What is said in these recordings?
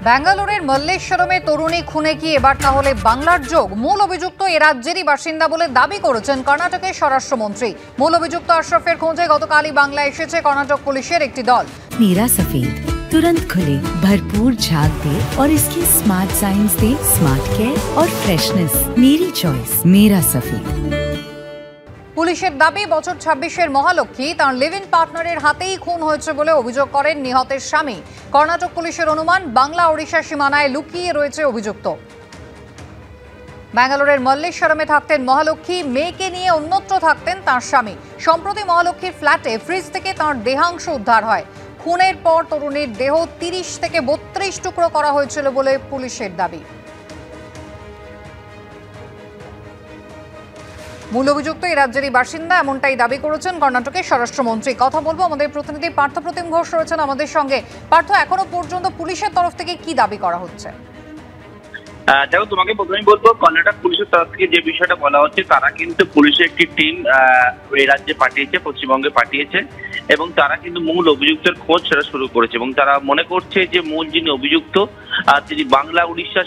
ব্যাঙ্গালোরের মল্লেশ্বরমে তরুণী খুনে কি এবার তাহলে বাংলার যোগ? মূল অভিযুক্ত এ রাজ্যেরই বাসিন্দা বলে দাবি করেছেন কর্ণাটকের স্বরাষ্ট্রমন্ত্রী। মূল অভিযুক্ত আশরাফের খোঁজে গতকালই বাংলায় এসেছে কর্ণাটক পুলিশের একটি দল। मेरा सफेद तुरंत खुले, भरपूर झाग दे और इसकी स्मार्ट साइंस दे स्मार्ट केयर और फ्रेशनेस। मेरी चॉइस मेरा सफेद। পুলিশের দাবি বছর 26-এর মহালক্ষ্মী তার লিভ ইন পার্টনারের হাতেই খুন হয়েছে বলে অভিযোগ করেন নিহতের স্বামী। কর্ণাটক পুলিশের অনুমান বাংলা ওড়িশা সীমানায় লুকিয়ে রয়েছে অভিযুক্ত। ব্যাঙ্গালোরের মল্লেশ্বরমে থাকতেন মহালক্ষ্মী, মেয়েকে নিয়ে অন্যত্র থাকতেন তার স্বামী। সম্প্রতি মহালক্ষ্মীর ফ্ল্যাটে ফ্রিজ থেকে তার দেহাংশ উদ্ধার হয়। খুনের পর তরুণীর দেহ 30 থেকে 32 টুকরো করা হয়েছিল বলে পুলিশের দাবি। মূল অভিযুক্ত এই রাজ্যেরই বাসিন্দা এমনটাই দাবি করেছেন কর্ণাটকের স্বরাষ্ট্রমন্ত্রী। কথা বলবো, আমাদের প্রতিনিধি পার্থপ্রতিম ঘোষ রয়েছেন আমাদের সঙ্গে। পার্থ, এখনো পর্যন্ত পুলিশের তরফ থেকে কি দাবি করা হচ্ছে? দেখো, তোমাকে প্রথমেই বলবো, কর্ণাটক পুলিশের তরফ থেকে যে বিষয়টা বলা হচ্ছে, তারা কিন্তু পুলিশের একটি টিম এই রাজ্যে পাঠিয়েছে, পশ্চিমবঙ্গে পাঠিয়েছে, এবং তারা কিন্তু মূল অভিযুক্তের খোঁজ সেটা শুরু করেছে। এবং তারা মনে করছে যে মূল যিনি অভিযুক্ত তিনি বাংলা উড়িষ্যা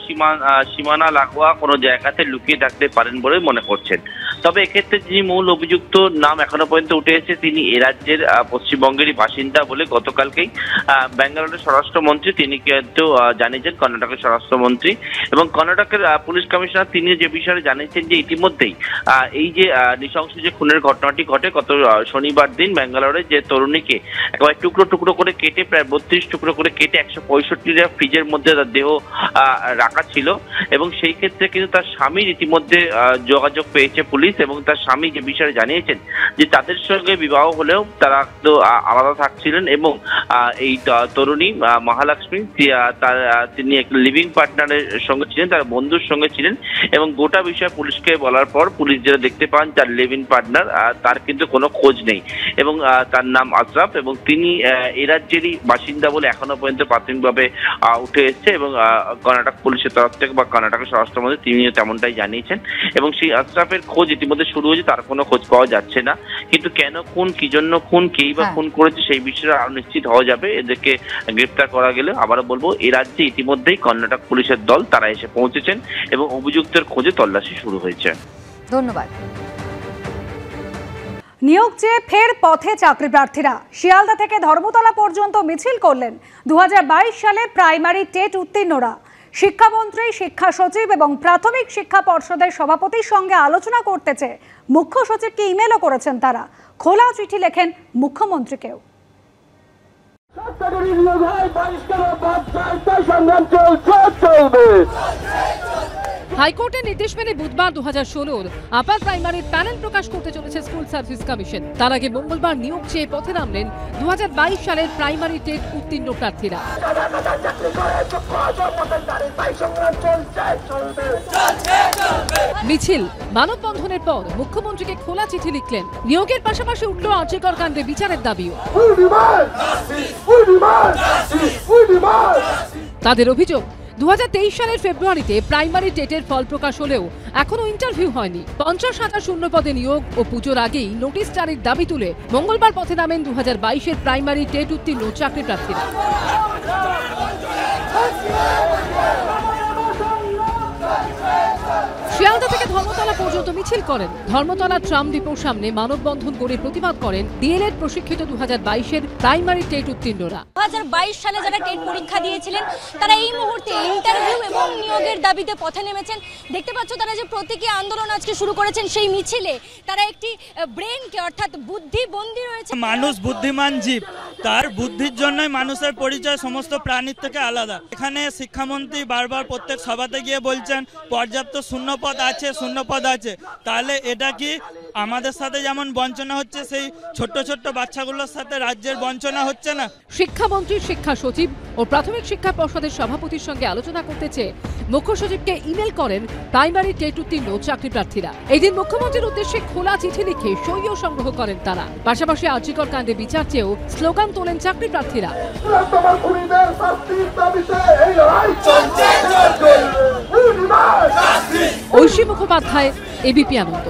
সীমানা লাগোয়া কোনো জায়গাতে লুকিয়ে থাকতে পারেন বলে মনে করছেন। তবে এক্ষেত্রে যিনি মূল অভিযুক্ত নাম এখনো পর্যন্ত উঠে এসেছে, তিনি এ রাজ্যের পশ্চিমবঙ্গেরই বাসিন্দা বলে গতকালকেই ব্যাঙ্গালোরের স্বরাষ্ট্রমন্ত্রী তিনি কিন্তু জানিয়েছেন, কর্ণাটকের স্বরাষ্ট্রমন্ত্রী। এবং কর্ণাটকের পুলিশ কমিশনার তিনি যে বিষয়ে জানিয়েছেন যে ইতিমধ্যেই এই যে নৃশংস যে খুনের ঘটনাটি ঘটে গত শনিবার দিন ব্যাঙ্গালোরে, যে তরুণীকে একেবারে টুকরো টুকরো করে কেটে, প্রায় 32 টুকরো করে কেটে 165টা ফ্রিজের মধ্যে তার দেহ রাখা ছিল। এবং সেই ক্ষেত্রে কিন্তু তার স্বামীর ইতিমধ্যে যোগাযোগ পেয়েছে পুলিশ, এবং তার স্বামী যে বিষয়ে জানিয়েছেন যে তাদের সঙ্গে বিবাহ হলেও তারা তো আলাদা থাকছিলেন, এবং এই তরুণী মহালক্ষ্মী তিনি এক লিভিং পার্টনারের সঙ্গে ছিলেন, তার বন্ধুর সঙ্গে ছিলেন। এবং গোটা বিষয় পুলিশকে বলার পর পুলিশ যেটা দেখতে পান, তার লিভ ইন পার্টনার তার কিন্তু কোনো খোঁজ নেই, এবং তার নাম আশরাফ, এবং তিনি এ রাজ্যেরই বাসিন্দা বলে এখনো পর্যন্ত প্রাথমিকভাবে উঠে এসছে। এবং কর্ণাটক পুলিশের তরফ থেকে বা কর্ণাটকের স্বরাষ্ট্রমন্ত্রী তিনিও তেমনটাই জানিয়েছেন। এবং সেই আশরাফের খোঁজ ইতিমধ্যে শুরু হয়েছে, তার কোনো খোঁজ পাওয়া যাচ্ছে না। কিন্তু কেন খুন, কি জন্য খুন, কেই বা খুন করেছে, সেই বিষয়ে আরো নিশ্চিত হওয়া যাবে। এদেরকে গ্রেপ্তার করা গেলে আবারও বলবো, এ রাজ্যে ইতিমধ্যেই কর্ণাটক পুলিশের দল তারা এসে পৌঁছেছেন এবং অভিযুক্তের খোঁজে তল্লাশি শুরু হয়েছে। ধন্যবাদ। নিয়োগ চেয়ে ফের পথে চাকরি প্রার্থীরা। শিয়ালদা থেকে ধর্মতলা পর্যন্ত মিছিল করলেন 2022 সালে প্রাইমারি টেট উত্তীর্ণরা। শিক্ষামন্ত্রী, শিক্ষা সচিব এবং প্রাথমিক শিক্ষা পর্ষদের সভাপতির সঙ্গে আলোচনা করতে চেয়ে মুখ্য সচিবকে ইমেলও করেছেন তারা। খোলা চিঠি লেখেন মুখ্যমন্ত্রীকেও। হাইকোর্টের নির্দেশ মেনে বুধবার 2016 আপার প্রাইমারির প্যানেল প্রকাশ করতে চলেছে স্কুল সার্ভিস কমিশন। তার আগে মঙ্গলবার নিয়োগ চেয়ে পথে নামলেন 2022 সালের প্রাইমারি টেট উত্তীর্ণ প্রার্থীরা। মিছিল, মানববন্ধনের পর মুখ্যমন্ত্রীকে খোলা চিঠি লিখলেন। নিয়োগের পাশাপাশি উঠল আর্যিকর কাণ্ডে বিচারের দাবিও। তাদের অভিযোগ, 2023 সালের ফেব্রুয়ারিতে প্রাইমারি টেটের ফল প্রকাশ হলেও এখনো ইন্টারভিউ হয়নি। 50,000 শূন্য পদে নিয়োগ ও পুজোর আগেই নোটিশ জারির দাবি তুলে মঙ্গলবার পথে নামেন 2022-এর প্রাইমারি টেট উত্তীর্ণ চাকরি প্রার্থীরা। শিয়ালদা থেকে ধর্মতলা পর্যন্ত মিছিল করেন। ধর্মতলা ট্রাম ডিপোর সামনে মানববন্ধন করে প্রতিবাদ করেন ডিএলএড প্রশিক্ষিত 2022-এর প্রাইমারি টেট উত্তীর্ণরা। 2022 সালে যারা টেট পরীক্ষা দিয়েছিলেন তারা এই মুহূর্তে ইন্টারভিউ এবং নিয়োগের দাবিতে পথে নেমেছেন। দেখতে পাচ্ছ তারা যে প্রতীকী আন্দোলন আজকে শুরু করেছেন, সেই মিছিলে তারা একটি ব্রেনকে অর্থাৎ বুদ্ধি বন্দী রয়েছে। মানুষ বুদ্ধিমান জীব, তার বুদ্ধির জন্যই মানুষের পরিচয় সমস্ত প্রাণীর থেকে আলাদা। এখানে শিক্ষামন্ত্রী বারবার প্রত্যেক সভাতে গিয়ে বলছেন পর্যাপ্ত শূন্যপদ আছে, তাহলে এটা কি আমাদের সাথে যেমন বঞ্চনা হচ্ছে, সেই ছোট্ট ছোট্ট বাচ্চাগুলোর সাথে রাজ্যের বঞ্চনা হচ্ছে না? শিক্ষামন্ত্রী, শিক্ষা সচিব ও প্রাথমিক শিক্ষা পর্ষদের সভাপতির সঙ্গে আলোচনা করতে চেয়ে মুখ্য সচিবকে ইমেল করেন প্রাইমারি টেট উত্তীর্ণ চাকরি প্রার্থীরা। এই দিন মুখ্যমন্ত্রীর উদ্দেশ্যে খোলা চিঠি লিখে সইও সংগ্রহ করেন তারা। পাশাপাশি আর্যিকর কাণ্ডে বিচার চেয়েও স্লোগান তোলেন চাকরি প্রার্থীরা। ঐশী মুখোপাধ্যায়, এবিপি আনন্দ।